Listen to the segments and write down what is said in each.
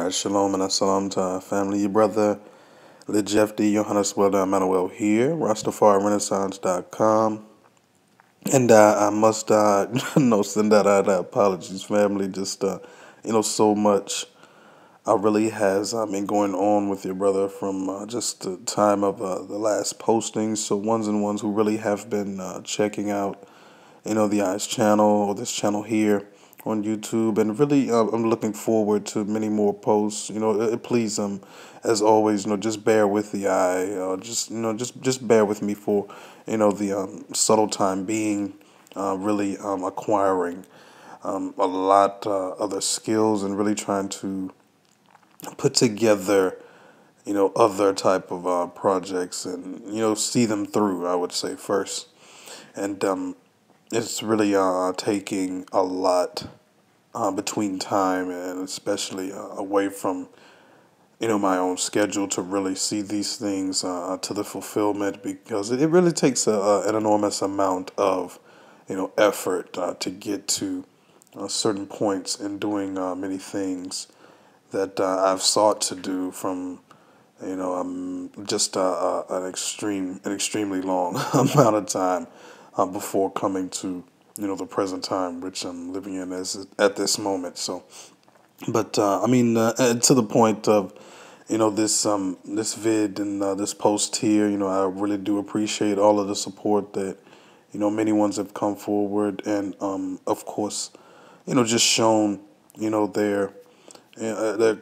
Alright, shalom and assalam to our family. Your brother, Lidj, Yefdi, Yohannes, Wolde, Immanuel here, RastafariRenaissance.com. And I must send out our apologies, family. Just, so much really has been going on with your brother from just the time of the last postings. So ones and ones who really have been checking out, the Eyes channel or this channel here on YouTube, and really I'm looking forward to many more posts. Please as always, just bear with the eye. Just bear with me for the subtle time being really acquiring a lot other skills and really trying to put together other type of projects and see them through, I would say, first. And it's really taking a lot between time and especially away from my own schedule to really see these things to the fulfillment, because it really takes an enormous amount of effort to get to certain points in doing many things that I've sought to do from just an extremely long amount of time before coming to the present time which I'm living in at this moment. So, but to the point of this vid and this post here, I really do appreciate all of the support that many ones have come forward, and of course just shown their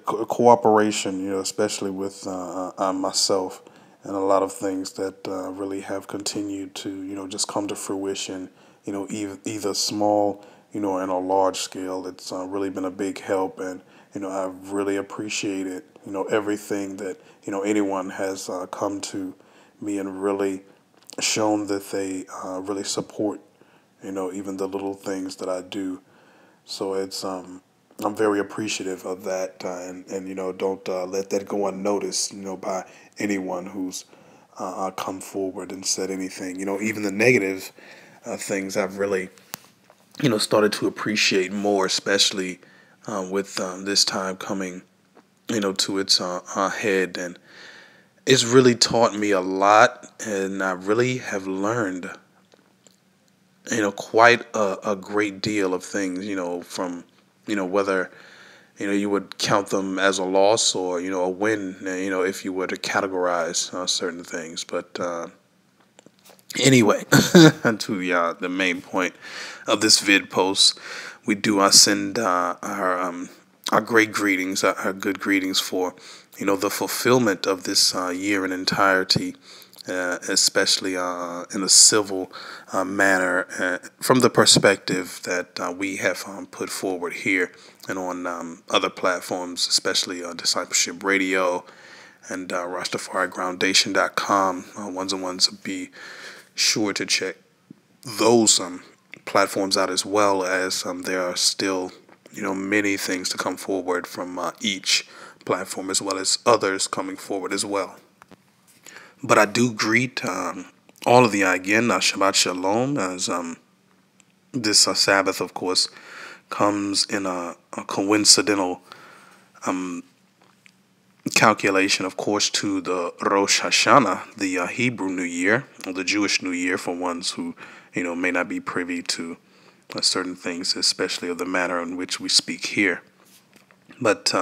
cooperation, especially with myself, and a lot of things that really have continued to, just come to fruition, either small, and a large scale. It's really been a big help, and, I've really appreciated, everything that, anyone has come to me and really shown that they really support, even the little things that I do. So it's, I'm very appreciative of that, and don't let that go unnoticed, by anyone who's come forward and said anything. Even the negative things I've really, started to appreciate more, especially with this time coming, to its head, and it's really taught me a lot, and I really have learned, quite a great deal of things, from whether you would count them as a loss or a win, if you were to categorize certain things. But anyway, to the main point of this vid post, we do send our great greetings, our good greetings for the fulfillment of this year in entirety. Especially in a civil manner, from the perspective that we have put forward here and on other platforms, especially Discipleship Radio and RastafariGroundation.com. Ones and ones, be sure to check those platforms out, as well as there are still many things to come forward from each platform, as well as others coming forward as well. But I do greet all of you again, Shabbat Shalom, as this Sabbath, of course, comes in a coincidental calculation, of course, to the Rosh HaShana, the Hebrew New Year, or the Jewish New Year, for ones who, may not be privy to certain things, especially of the manner in which we speak here. But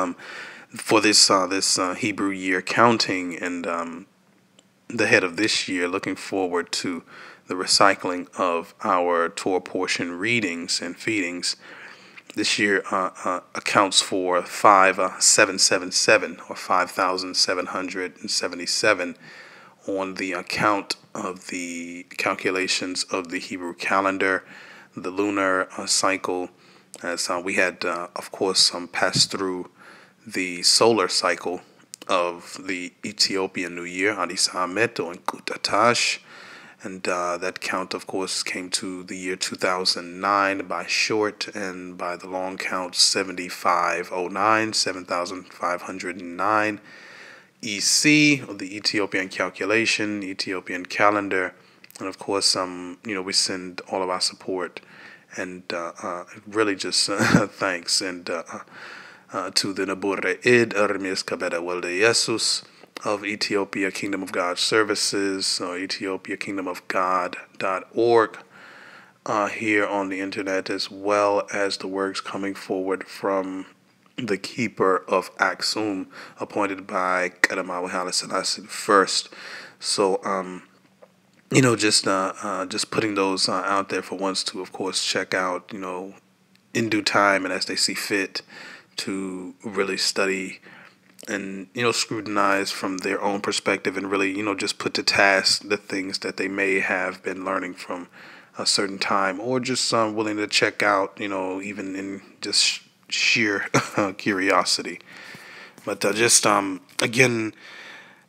for this Hebrew year counting, and the head of this year, looking forward to the recycling of our Torah portion readings and feedings. This year accounts for 5777, or 5,777, on the account of the calculations of the Hebrew calendar, the lunar cycle, as we had, of course, passed through the solar cycle of the Ethiopian New Year, Addis Hamet, or Nkutatash, and that count, of course, came to the year 2009 by short, and by the long count 7509, 7509 EC, or the Ethiopian calculation, Ethiopian calendar, and of course, we send all of our support and really just thanks and to the Nabure Id Armis Kabeda Wolde Jesus of Ethiopia Kingdom of God Services, or Ethiopia Kingdom of God.org, here on the internet, as well as the works coming forward from the keeper of Aksum, appointed by Kadamawa Haile first. So, just putting those out there for ones to, of course, check out, in due time and as they see fit, to really study and, scrutinize from their own perspective, and really, just put to task the things that they may have been learning from a certain time, or just willing to check out, even in just sheer curiosity. But again,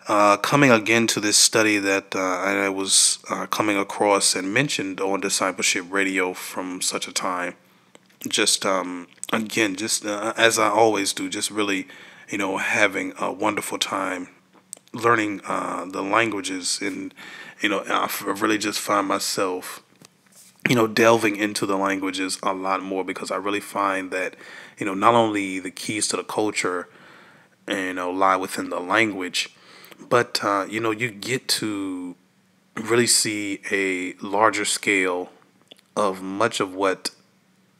coming again to this study that I was coming across and mentioned on Discipleship Radio from such a time, just again, just as I always do, just really, having a wonderful time learning the languages, and I really just find myself delving into the languages a lot more, because I really find that, not only the keys to the culture, lie within the language, but, you get to really see a larger scale of much of what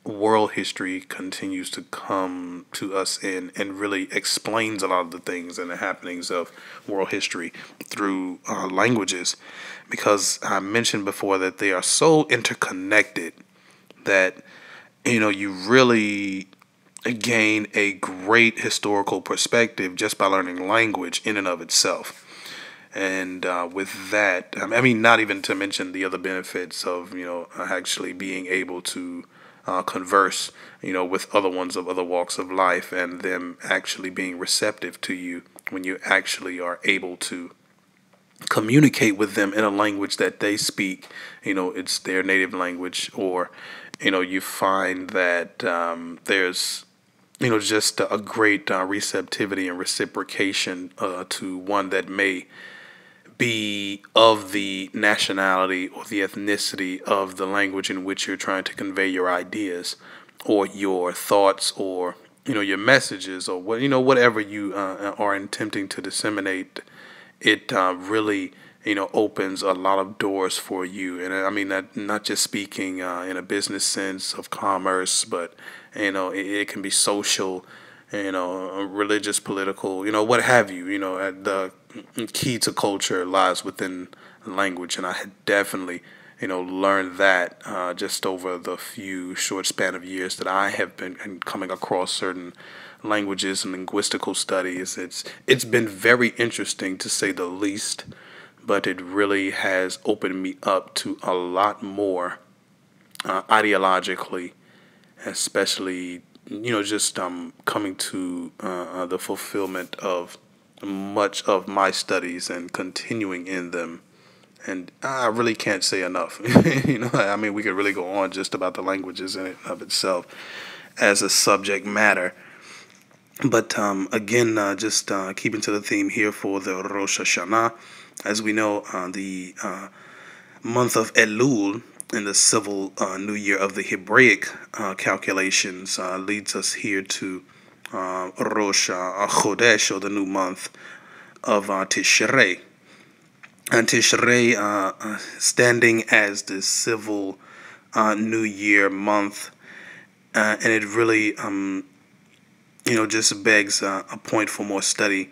world history continues to come to us in, and really explains a lot of the things and the happenings of world history through languages, because I mentioned before that they are so interconnected that you really gain a great historical perspective just by learning language in and of itself. And with that, I mean, not even to mention the other benefits of actually being able to converse, with other ones of other walks of life, and them actually being receptive to you when you actually are able to communicate with them in a language that they speak. It's their native language, or you find that there's just a great receptivity and reciprocation to one that may be of the nationality or the ethnicity of the language in which you're trying to convey your ideas, or your thoughts, or your messages, or whatever you are attempting to disseminate. It really opens a lot of doors for you, and I mean that not just speaking in a business sense of commerce, but it can be social, religious, political, what have you. The key to culture lies within language, and I had definitely, learned that just over the few short span of years that I have been coming across certain languages and linguistical studies. It's been very interesting, to say the least, but it really has opened me up to a lot more ideologically, especially just coming to the fulfillment of much of my studies and continuing in them. And I really can't say enough. I mean, we could really go on just about the languages in and of itself as a subject matter. But again, just keeping to the theme here for the Rosh HaShana. As we know, the month of Elul in the civil new year of the Hebraic calculations leads us here to Rosh Chodesh, or the new month of Tishrei. And Tishrei standing as the civil new year month, and it really just begs a point for more study,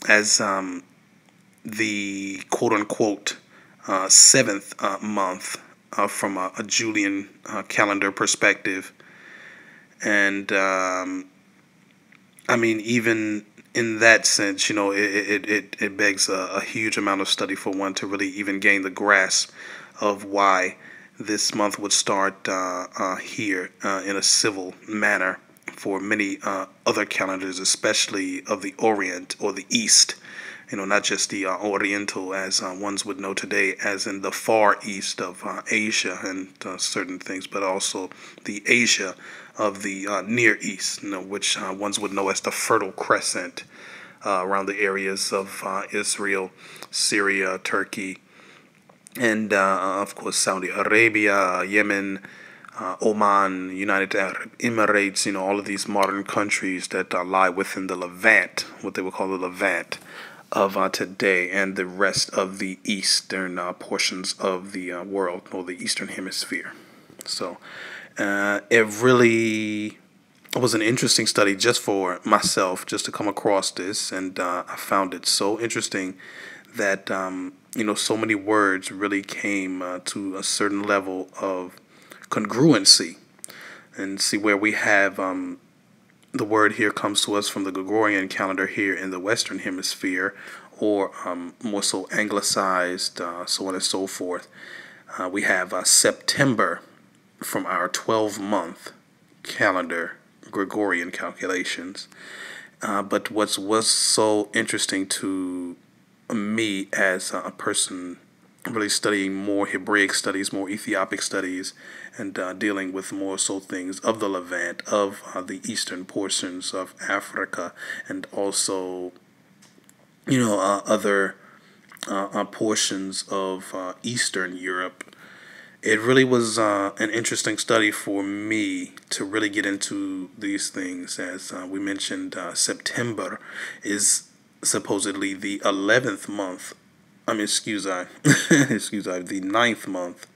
as the quote-unquote seventh month from a Julian calendar perspective. And I mean, even in that sense, it begs a huge amount of study for one to really even gain the grasp of why this month would start here in a civil manner for many other calendars, especially of the Orient or the East. Not just the Oriental, as ones would know today, as in the Far East of Asia and certain things, but also the Asia of the Near East, which ones would know as the Fertile Crescent, around the areas of Israel, Syria, Turkey, and of course Saudi Arabia, Yemen, Oman, United Arab Emirates, all of these modern countries that lie within the Levant, what they would call the Levant of today, and the rest of the eastern portions of the world, or the eastern hemisphere. So it really was an interesting study just for myself, just to come across this, and I found it so interesting that so many words really came to a certain level of congruency, and see where we have the word here comes to us from the Gregorian calendar here in the Western Hemisphere, or more so anglicized, so on and so forth. We have September from our 12-month calendar, Gregorian calculations. But what was so interesting to me as a person really studying more Hebraic studies, more Ethiopic studies, and dealing with more so things of the Levant, of the eastern portions of Africa, and also, other portions of Eastern Europe. It really was an interesting study for me to really get into these things. As we mentioned, September is supposedly the 11th month. The 9th month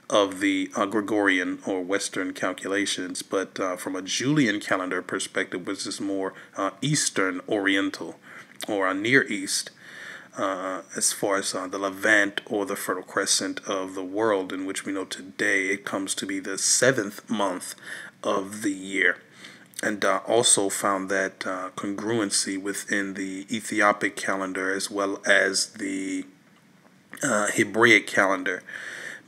of the Gregorian or Western calculations, but from a Julian calendar perspective, which is more Eastern Oriental or Near East, as far as the Levant or the Fertile Crescent of the world in which we know today, it comes to be the 7th month of the year. And also found that congruency within the Ethiopic calendar as well as the Hebraic calendar,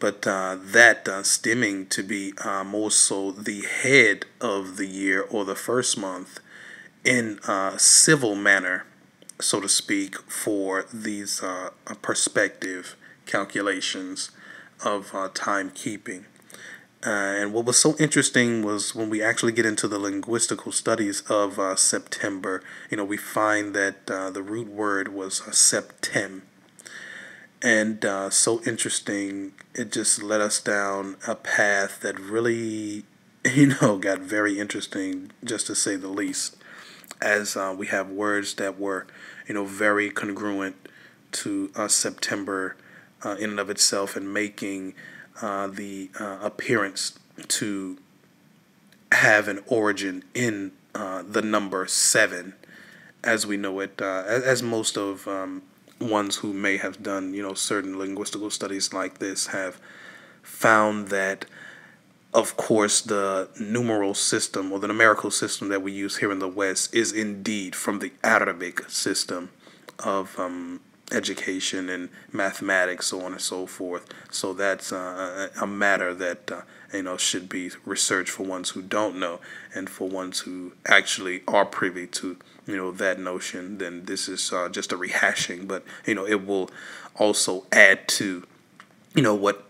but that stemming to be more so the head of the year or the first month in a civil manner, so to speak, for these perspective calculations of timekeeping. And what was so interesting was when we actually get into the linguistical studies of September, we find that the root word was septem. And so interesting, it just led us down a path that really, got very interesting, just to say the least, as we have words that were, very congruent to September in and of itself, and making the appearance to have an origin in the number 7, as we know it, as most of ones who may have done, certain linguistical studies like this have found that, of course, the numeral system or the numerical system that we use here in the West is indeed from the Arabic system of education and mathematics, so on and so forth. So that's a matter that should be researched for ones who don't know, and for ones who actually are privy to that notion. Then this is just a rehashing, but it will also add to what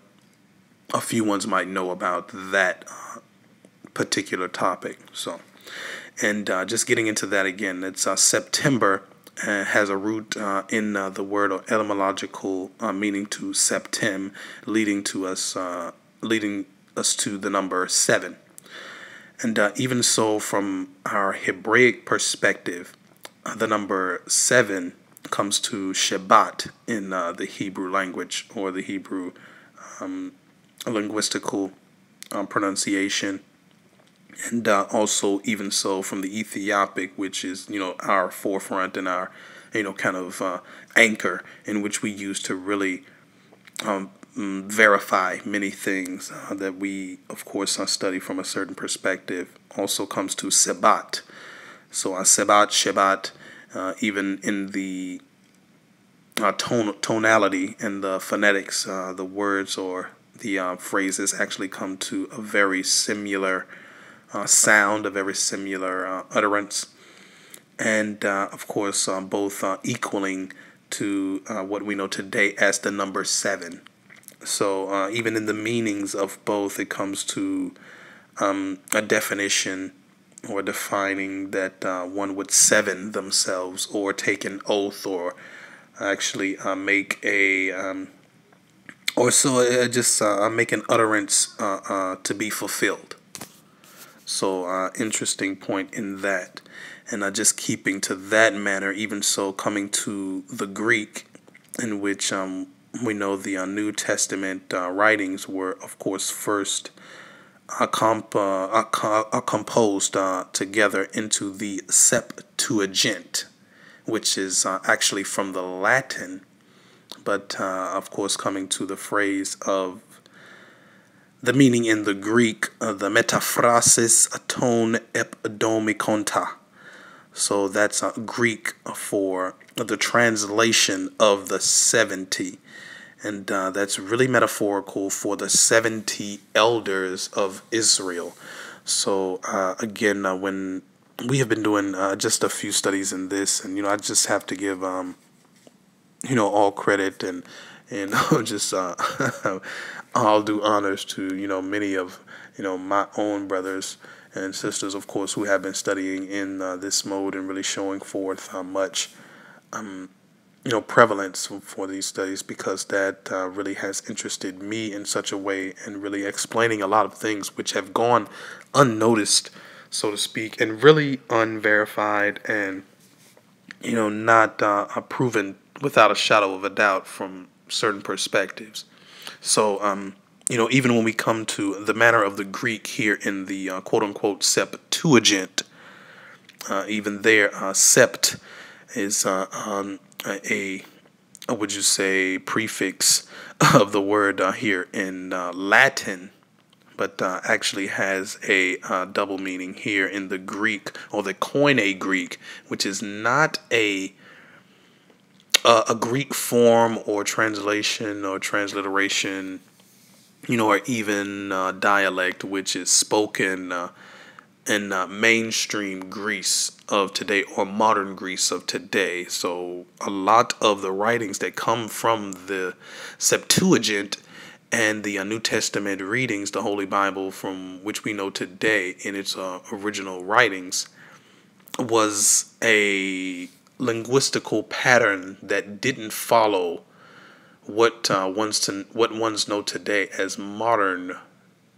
a few ones might know about that particular topic. So, and just getting into that again, it's September. Has a root in the word or etymological meaning to septem, leading us to the number 7. And even so, from our Hebraic perspective, the number 7 comes to Shabbat in the Hebrew language, or the Hebrew linguistical pronunciation. And also, even so, from the Ethiopic, which is, our forefront and our, kind of anchor in which we use to really verify many things that we, of course, study from a certain perspective, also comes to Sebat. So Sebat, Shabbat, even in the tonality and the phonetics, the words or the phrases actually come to a very similar sound, a very similar utterance, and of course both equaling to what we know today as the number 7. So even in the meanings of both, it comes to a definition or defining that one would seven themselves, or take an oath, or actually make a or so just make an utterance to be fulfilled. So interesting point in that. And just keeping to that manner, even so coming to the Greek, in which we know the New Testament writings were, of course, first composed together into the Septuagint, which is actually from the Latin, but of course coming to the phrase of the meaning in the Greek, the metaphrasis aton epdomikonta. So that's Greek for the translation of the 70. And that's really metaphorical for the 70 elders of Israel. So again, when we have been doing just a few studies in this, and I just have to give all credit and just I'll do honors to many of my own brothers and sisters, of course, who have been studying in this mode and really showing forth much prevalence for these studies, because that really has interested me in such a way, and really explaining a lot of things which have gone unnoticed, so to speak, and really unverified, and not proven without a shadow of a doubt from certain perspectives. So even when we come to the matter of the Greek here in the quote-unquote Septuagint, even there, sept is would you say, prefix of the word here in Latin, but actually has a double meaning here in the Greek, or the Koine Greek, which is not a Greek form or translation or transliteration, or even dialect, which is spoken in mainstream Greece of today, or modern Greece of today. So a lot of the writings that come from the Septuagint and the New Testament readings, the Holy Bible, from which we know today in its original writings, was a linguistical pattern that didn't follow what ones know today as modern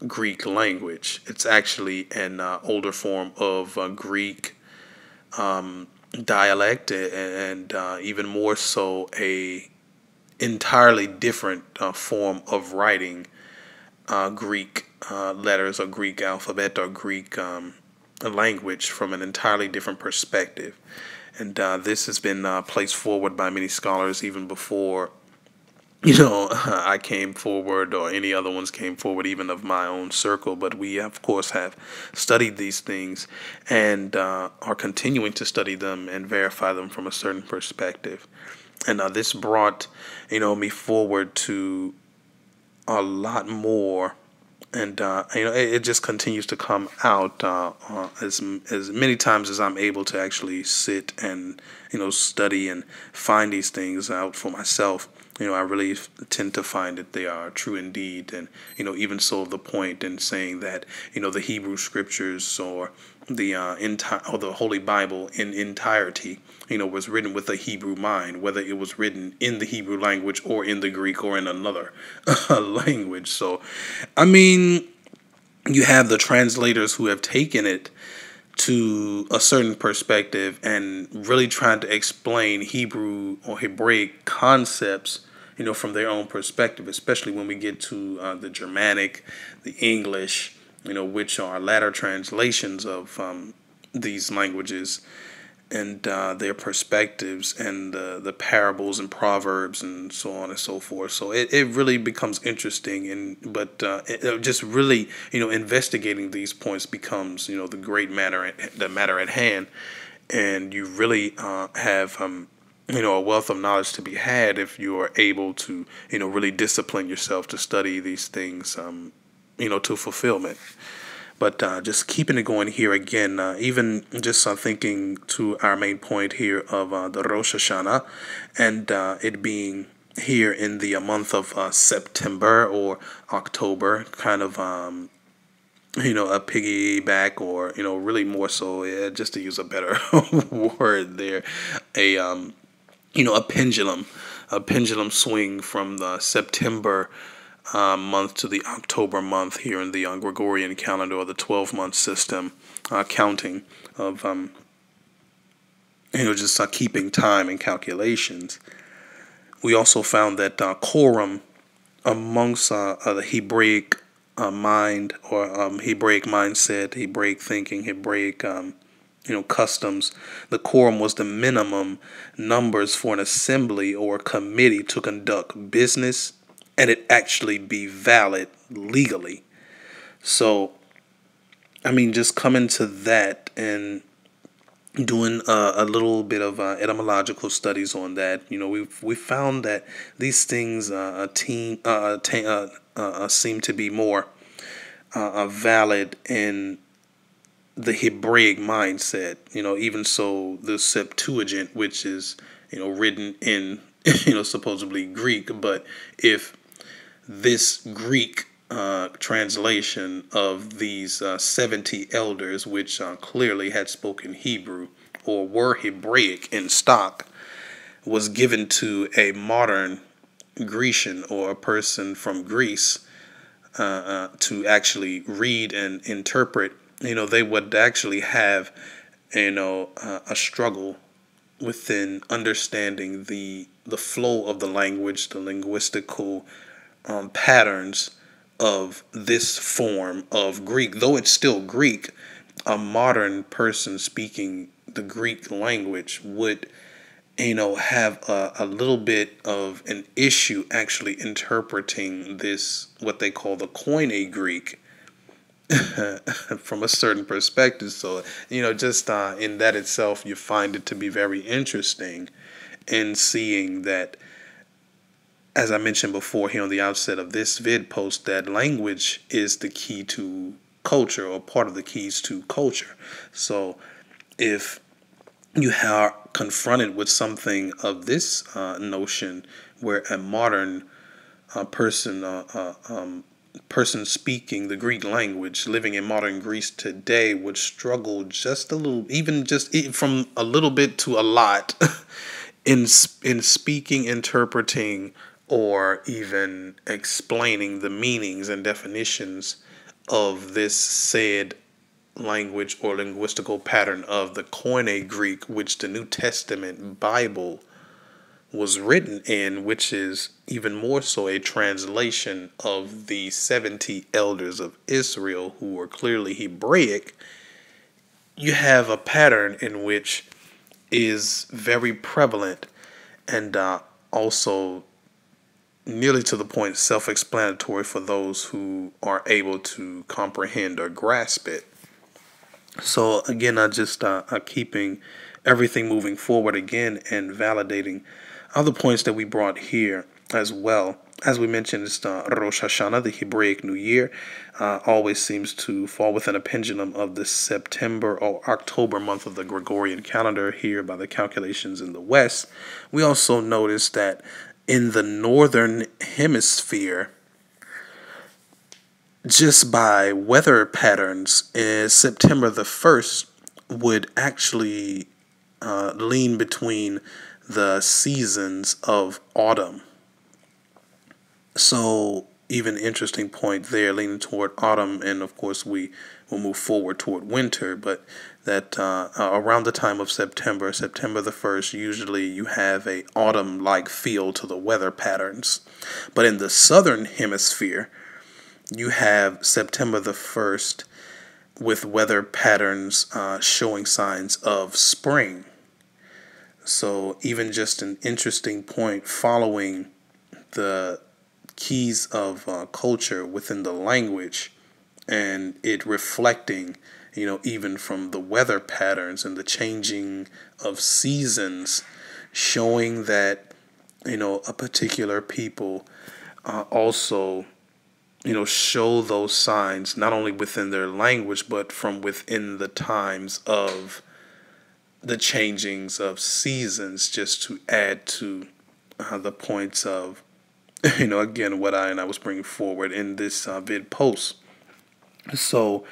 Greek language. It's actually an older form of Greek dialect, and even more so a entirely different form of writing Greek letters, or Greek alphabet, or Greek language from an entirely different perspective. And this has been placed forward by many scholars even before I came forward, or any other ones came forward, even of my own circle. But we, of course, have studied these things, and are continuing to study them and verify them from a certain perspective. And this brought, me forward to a lot more, and it just continues to come out as many times as I'm able to actually sit and study and find these things out for myself. I really tend to find that they are true indeed, and even so, the point in saying that the Hebrew Scriptures, or the the Holy Bible in entirety, was written with a Hebrew mind, whether it was written in the Hebrew language or in the Greek or in another language. So, I mean, you have the translators who have taken it to a certain perspective and really trying to explain Hebrew or Hebraic concepts, from their own perspective, especially when we get to the Germanic, the English, which are latter translations of these languages, and their perspectives, and the parables and proverbs and so on and so forth. So it really becomes interesting, but just really investigating these points becomes the great matter at hand, and you really have a wealth of knowledge to be had if you are able to really discipline yourself to study these things to fulfillment. But just keeping it going here again, even just thinking to our main point here of the Rosh HaShana, and it being here in the month of September or October, kind of a piggyback, or really more so, just to use a better word there, a pendulum a pendulum swing from the September month to the October month here in the Gregorian calendar, or the 12-month system counting of just keeping time and calculations. We also found that quorum amongst the Hebraic mind, or Hebraic mindset, Hebraic thinking, Hebraic customs, the quorum was the minimum numbers for an assembly or a committee to conduct business, and it actually be valid legally. So, just coming to that and doing a little bit of etymological studies on that, we found that these things seem to be more valid in the Hebraic mindset. Even so, the Septuagint, which is written in supposedly Greek, but if this Greek translation of these 70 elders, which clearly had spoken Hebrew or were Hebraic in stock, was given to a modern Grecian or a person from Greece to actually read and interpret, they would actually have a struggle within understanding the flow of the language, the linguistical patterns of this form of Greek. Though it's still Greek, a modern person speaking the Greek language would have a little bit of an issue actually interpreting this, what they call the Koine Greek, from a certain perspective. So, just in that itself, you find it to be very interesting in seeing that, as I mentioned before here on the outset of this vid post, that language is the key to culture, or part of the keys to culture. So if you are confronted with something of this notion, where a modern person speaking the Greek language, living in modern Greece today, would struggle just a little, even just from a little bit to a lot, in speaking, interpreting, or even explaining the meanings and definitions of this said language or linguistical pattern of the Koine Greek, which the New Testament Bible was written in, which is even more so a translation of the 70 elders of Israel, who were clearly Hebraic. You have a pattern in which is very prevalent and also nearly to the point self-explanatory for those who are able to comprehend or grasp it. So again, I just keeping everything moving forward again and validating other points that we brought here as well. As we mentioned, it's Rosh HaShana, the Hebraic New Year, always seems to fall within a pendulum of the September or October month of the Gregorian calendar here by the calculations in the West. We also noticed that in the Northern Hemisphere, just by weather patterns, September the 1st would actually lean between the seasons of autumn. So even interesting point there, leaning toward autumn, and of course we will move forward toward winter, but that around the time of September the 1st, usually you have a autumn-like feel to the weather patterns. But in the Southern Hemisphere, you have September the 1st with weather patterns showing signs of spring. So even just an interesting point following the keys of culture within the language, and it reflecting, even from the weather patterns and the changing of seasons, showing that, a particular people also, show those signs not only within their language, but from within the times of the changings of seasons, just to add to the points of, again, what I was bringing forward in this vid post. So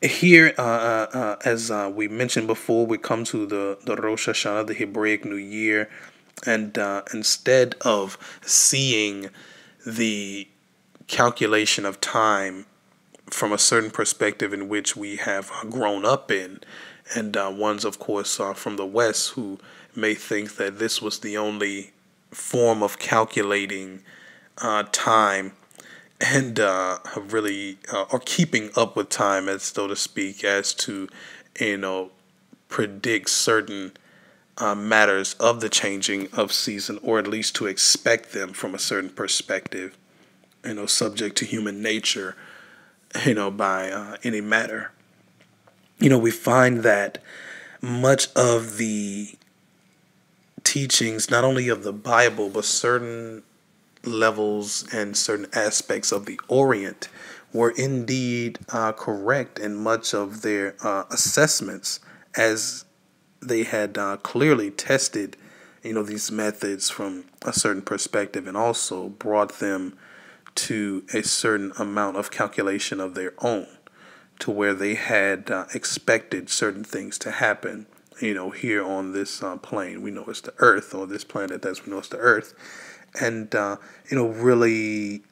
here, as we mentioned before, we come to the Rosh HaShana, the Hebraic New Year, And instead of seeing the calculation of time from a certain perspective in which we have grown up in, and ones, of course, from the West who may think that this was the only form of calculating time, and really or keeping up with time, as so to speak, as to predict certain matters of the changing of season, or at least to expect them from a certain perspective, subject to human nature, by any matter. We find that much of the teachings, not only of the Bible, but certain levels and certain aspects of the Orient, were indeed correct in much of their assessments, as they had clearly tested, these methods from a certain perspective, and also brought them to a certain amount of calculation of their own, to where they had expected certain things to happen, here on this plane. We know it's the Earth, or this planet as we know it's the Earth. And, really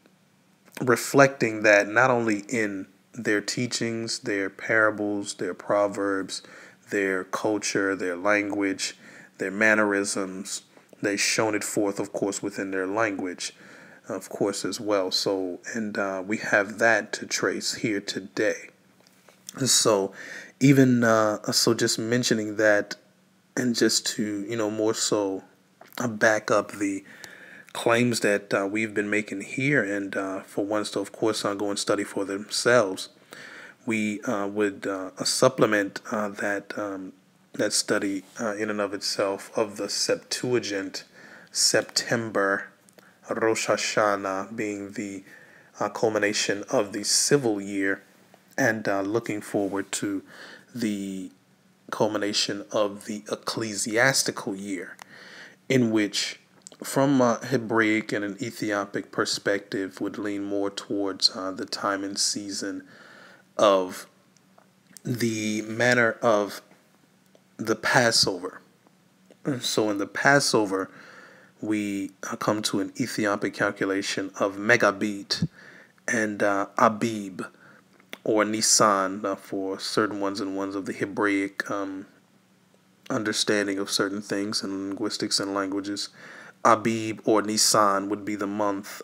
reflecting that not only in their teachings, their parables, their proverbs, their culture, their language, their mannerisms. They've shown it forth, of course, within their language, of course, as well. So, and we have that to trace here today. So, even so, just mentioning that, and just to more so back up the claims that we've been making here, and for ones to, of course, go and study for themselves, we would supplement that study in and of itself of the Septuagint, September, Rosh HaShana being the culmination of the civil year, and looking forward to the culmination of the ecclesiastical year, in which, from a Hebraic and an Ethiopic perspective, would lean more towards the time and season of the manner of the Passover. So in the Passover, we come to an Ethiopic calculation of Megabit and Abib, or Nisan, for certain ones and ones of the Hebraic understanding of certain things in linguistics and languages. Abib or Nisan would be the month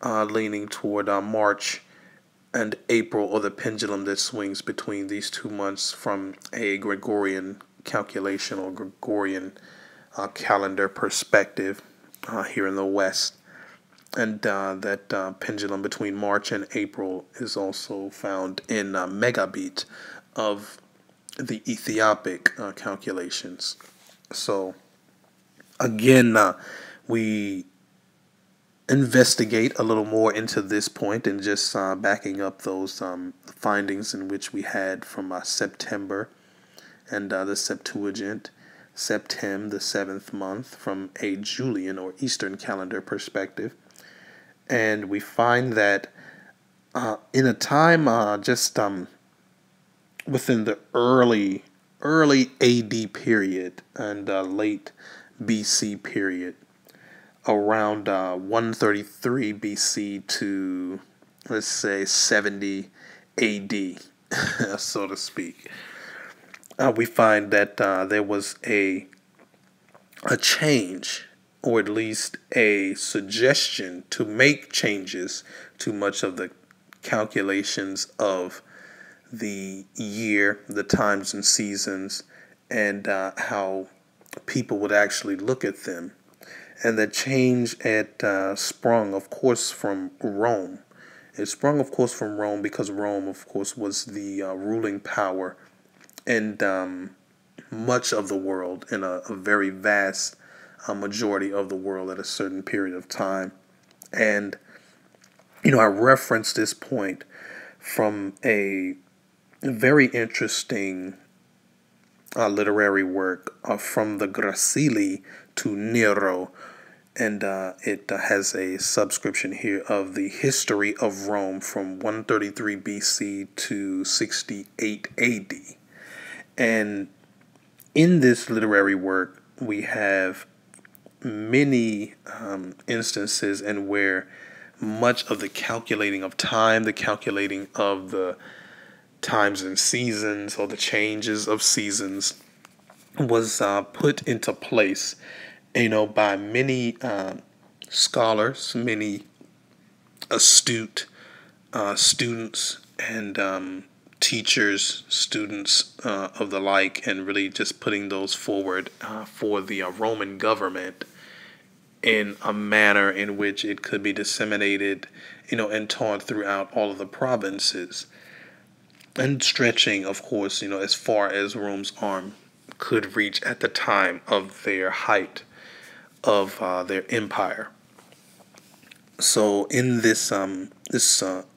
leaning toward March and April, or the pendulum that swings between these 2 months from a Gregorian calculation or Gregorian calendar perspective here in the West. And that pendulum between March and April is also found in Megabit of the Ethiopic calculations. So, again, we investigate a little more into this point, and just backing up those findings in which we had from September and the Septuagint, Septem, the 7th month, from a Julian or Eastern calendar perspective. And we find that in a time just within the early AD period and late BC period, around 133 BC to, let's say, 70 AD, so to speak, we find that there was a change, or at least a suggestion to make changes to much of the calculations of the year, the times and seasons, and how people would actually look at them. And the change had sprung, of course, from Rome. It sprung, of course, from Rome, because Rome, of course, was the ruling power in much of the world, in a very vast majority of the world at a certain period of time. And, I referenced this point from a very interesting literary work from the Gracili to Nero, and it has a subscription here of the history of Rome from 133 BC to 68 AD. And in this literary work, we have many instances and where much of the calculating of time, the calculating of the times and seasons or the changes of seasons was put into place, by many scholars, many astute students and teachers, students of the like, and really just putting those forward for the Roman government in a manner in which it could be disseminated, and taught throughout all of the provinces, and stretching, of course, as far as Rome's arm could reach at the time of their height of their empire. So in this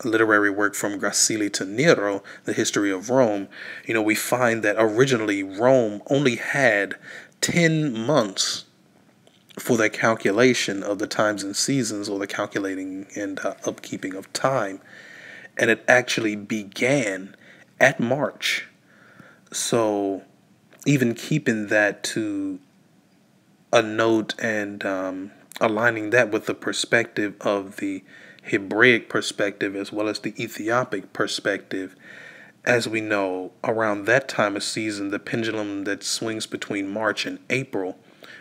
literary work From Gracili to Nero, The History of Rome, we find that originally Rome only had 10 months for the calculation of the times and seasons, or the calculating and upkeeping of time. And it actually began at March. So even keeping that to a note and aligning that with the perspective of the Hebraic perspective as well as the Ethiopic perspective, as we know, around that time of season, the pendulum that swings between March and April,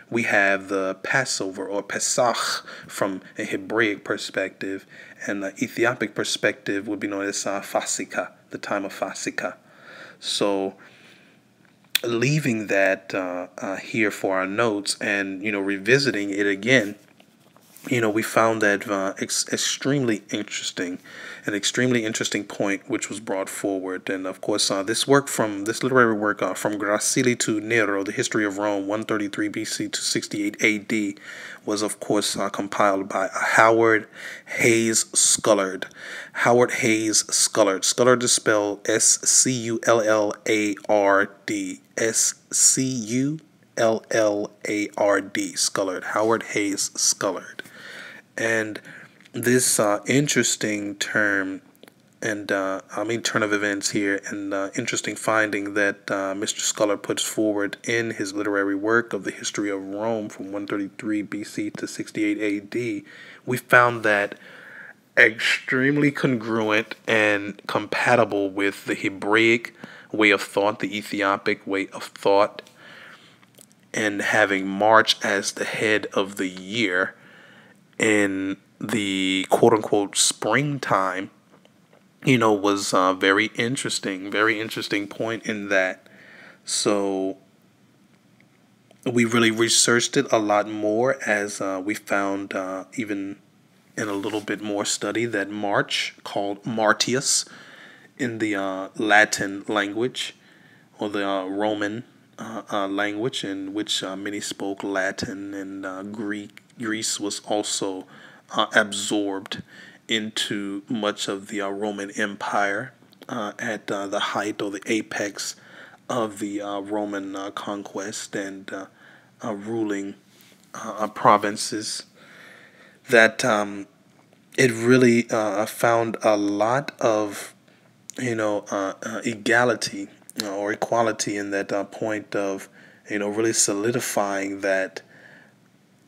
we have the Passover or Pesach from a Hebraic perspective, and the Ethiopic perspective would be known as Fasika, the time of Fasika. So leaving that here for our notes and, revisiting it again, we found that extremely interesting, an extremely interesting point which was brought forward. And of course, this literary work From Gracili to Nero, The History of Rome, 133 BC to 68 AD, was of course compiled by Howard Hayes Scullard. Howard Hayes Scullard. Scullard is spelled Scullard. Scullard. Scullard. Howard Hayes Scullard. And this interesting turn of events here, and interesting finding that Mr. Scullard puts forward in his literary work of The History of Rome from 133 BC to 68 AD, we found that extremely congruent and compatible with the Hebraic way of thought, the Ethiopic way of thought, and having March as the head of the year in the quote-unquote springtime, was very interesting point in that. So we really researched it a lot more, as we found even in a little bit more study that March, called Martius in the Latin language, or the Roman language, in which many spoke Latin, and Greece was also absorbed into much of the Roman Empire at the height or the apex of the Roman conquest and ruling provinces. That it really found a lot of equality in that point of really solidifying that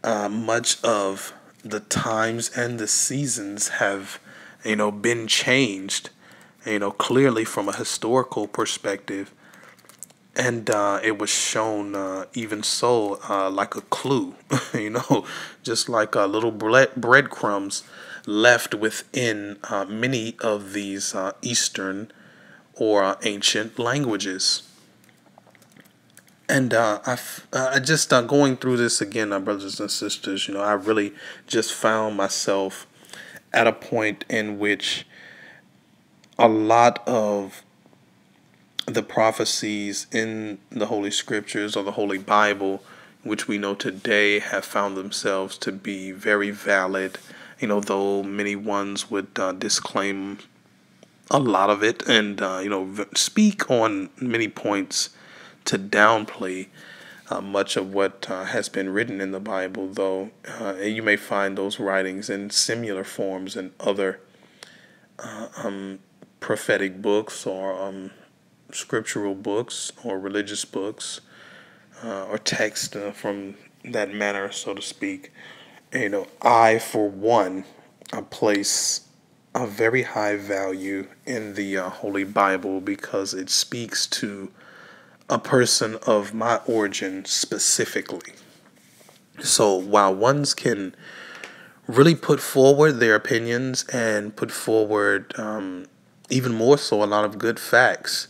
much of the times and the seasons have been changed clearly from a historical perspective, and it was shown even so like a clue just like little breadcrumbs left within many of these Eastern or ancient languages. And I just going through this again, brothers and sisters, I really just found myself at a point in which a lot of the prophecies in the Holy Scriptures or the Holy Bible, which we know today, have found themselves to be very valid, though many ones would disclaim a lot of it and, speak on many points to downplay much of what has been written in the Bible, though you may find those writings in similar forms in other prophetic books or scriptural books or religious books or text from that manner, so to speak. I, for one, I place a very high value in the Holy Bible because it speaks to a person of my origin specifically. So while ones can really put forward their opinions and put forward, even more so, a lot of good facts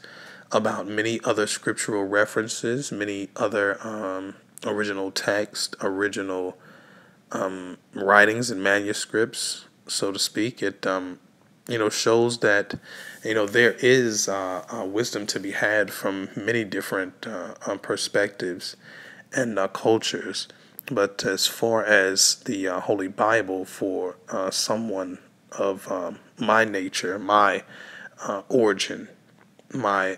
about many other scriptural references, many other original text, original writings and manuscripts, so to speak. It shows that there is wisdom to be had from many different perspectives and cultures. But as far as the Holy Bible for someone of my nature, my origin, my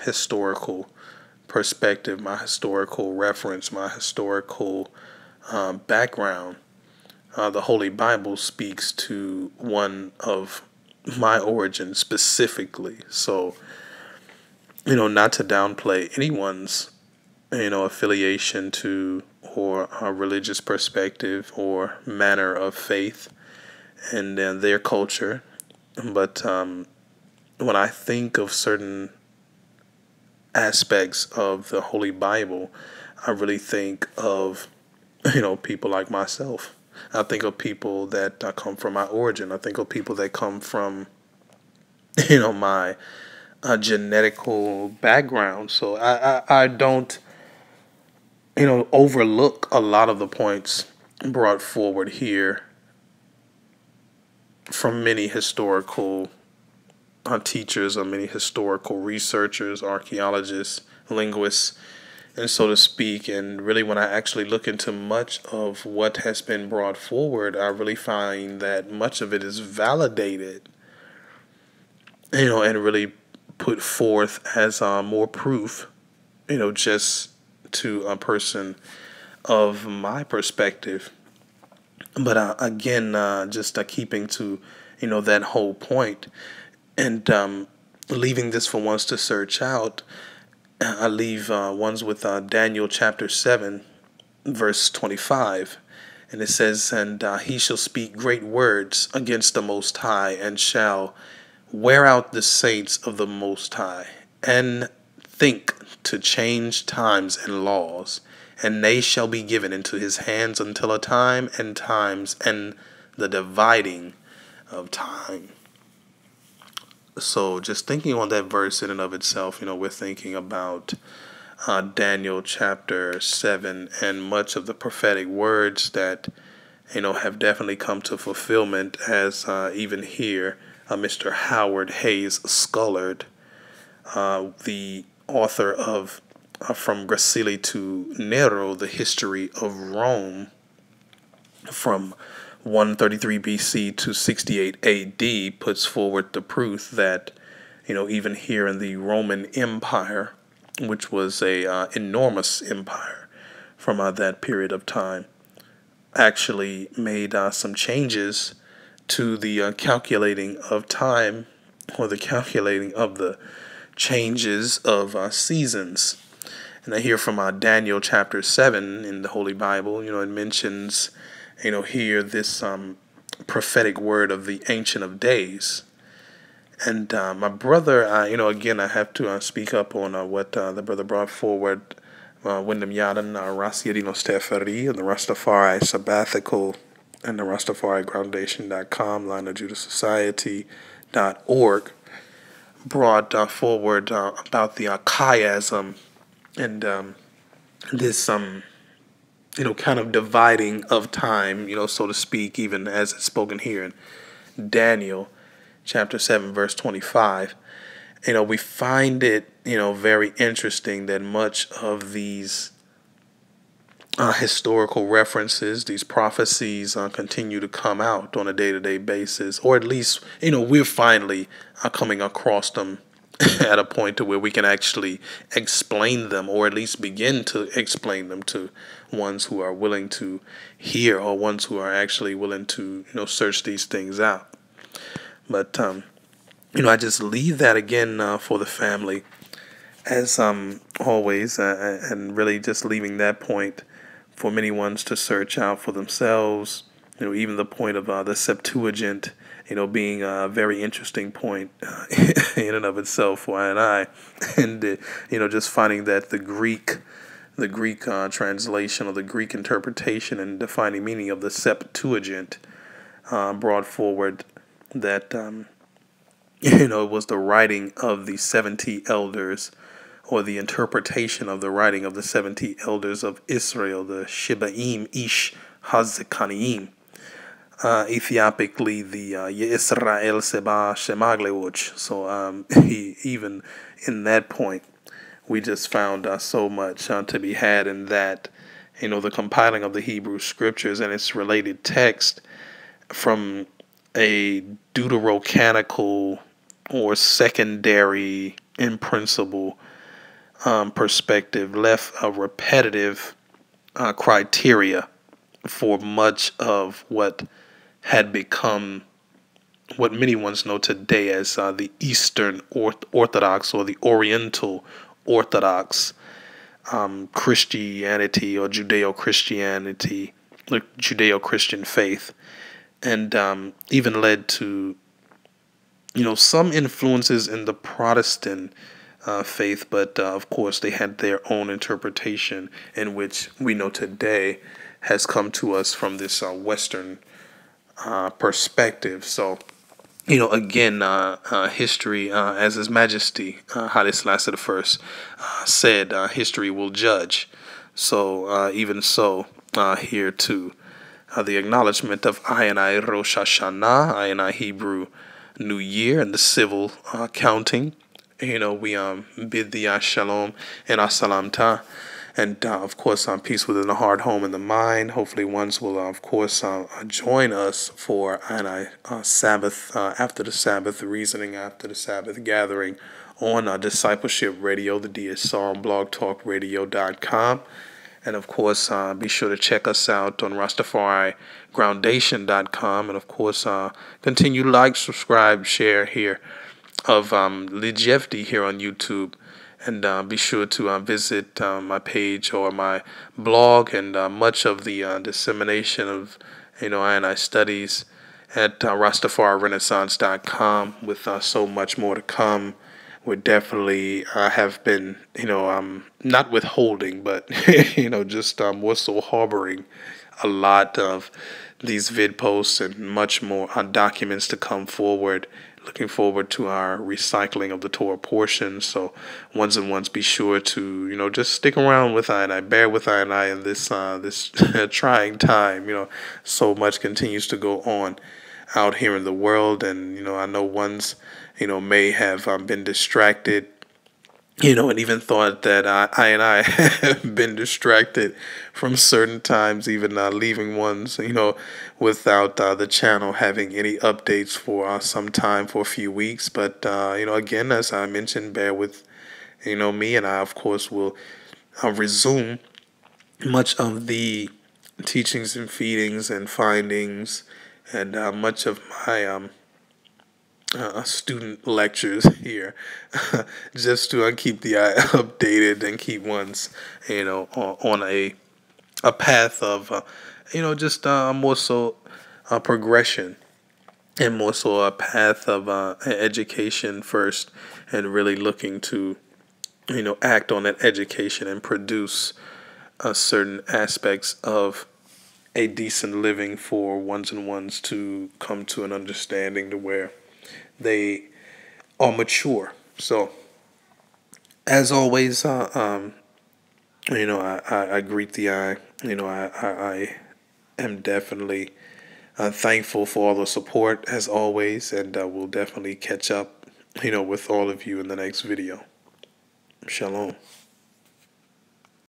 historical perspective, my historical reference, my historical background, the Holy Bible speaks to one of my origin specifically. So, not to downplay anyone's, affiliation to or a religious perspective or manner of faith and their culture. But when I think of certain aspects of the Holy Bible, I really think of, people like myself. I think of people that come from my origin. I think of people that come from, my genetical background. So I don't, overlook a lot of the points brought forward here from many historical teachers or many historical researchers, archaeologists, linguists, and so to speak. And really, when I actually look into much of what has been brought forward, I really find that much of it is validated, and really put forth as more proof, just to a person of my perspective. But again, just keeping to, that whole point and leaving this for ones to search out. I leave ones with Daniel chapter 7, verse 25. And it says, "And he shall speak great words against the Most High, and shall wear out the saints of the Most High, and think to change times and laws, and they shall be given into his hands until a time and times and the dividing of time." So just thinking on that verse in and of itself, we're thinking about Daniel chapter 7 and much of the prophetic words that, have definitely come to fulfillment, as even here, Mr. Howard Hayes Scullard, the author of From Gracili to Nero, The History of Rome, from 133 BC to 68 AD, puts forward the proof that, even here in the Roman Empire, which was a enormous empire from that period of time, actually made some changes to the calculating of time, or the calculating of the changes of seasons. And I hear from Daniel chapter 7 in the Holy Bible, it mentions, here this prophetic word of the Ancient of Days. And my brother, again, I have to speak up on what the brother brought forward, Wyndham Yadin, Rasiadino Stefari, and the Rastafari Sabbatical, and the RastafariGroundation.com, Line of Judah Society.org, brought forward about the chiasm and this kind of dividing of time, so to speak, even as it's spoken here in Daniel chapter 7, verse 25. We find it, very interesting that much of these historical references, these prophecies, continue to come out on a day-to-day basis, or at least, we're finally coming across them at a point to where we can actually explain them, or at least begin to explain them to ones who are willing to hear, or ones who are actually willing to, search these things out. But, I just leave that again for the family, as always, and really just leaving that point for many ones to search out for themselves. Even the point of the Septuagint, being a very interesting point in and of itself for I, and just finding that the Greek translation or the Greek interpretation and defining meaning of the Septuagint brought forward that it was the writing of the 70 elders, or the interpretation of the writing of the 70 elders of Israel, the Shibaim Ish Hazekaniim. Ethiopically, the Yisrael Seba Shemaglewuch. So even in that point, we just found so much to be had in that, the compiling of the Hebrew scriptures and its related text from a deuterocanonical or secondary in principle perspective left a repetitive criteria for much of what had become what many ones know today as the Eastern Orthodox or the Oriental Orthodox Christianity or Judeo-Christianity, the Judeo-Christian faith, and even led to some influences in the Protestant faith, but of course they had their own interpretation, in which we know today has come to us from this Western perspective. So, again, history, as His Majesty Haile Selassie I said, history will judge. So, even so, here too, the acknowledgement of I Rosh HaShana, I Hebrew New Year, and the civil counting. We bid the shalom and salamta, and of course peace within the heart, home, and the mind. Hopefully ones will of course join us for Sabbath after the Sabbath, reasoning after the Sabbath gathering on Discipleship Radio, the DSR, on blogtalkradio.com. And of course, be sure to check us out on RastafariGroundation.com. And of course, continue to like, subscribe, share here of Lidj Yefdi here on YouTube. And be sure to visit my page or my blog, and much of the dissemination of I studies at RastafariRenaissance.com, with so much more to come. We definitely have been, not withholding, but, just more so harboring a lot of these vid posts and much more documents to come forward. Looking forward to our recycling of the Torah portions. So ones and ones, be sure to, just stick around with I, bear with I in this this trying time. So much continues to go on out here in the world, and I know ones may have been distracted, and even thought that I have been distracted from certain times, even leaving ones, without the channel having any updates for some time, for a few weeks. But, again, as I mentioned, bear with, me, and I, of course, will resume much of the teachings and feedings and findings, and much of my student lectures here, just to keep the eye updated and keep ones, on a path of, just more so progression, and more so a path of education first, and really looking to, act on that education and produce certain aspects of a decent living for ones and ones to come to an understanding to where they are mature. So, as always, I greet the eye. I am definitely thankful for all the support, as always, and we'll definitely catch up, with all of you in the next video. Shalom.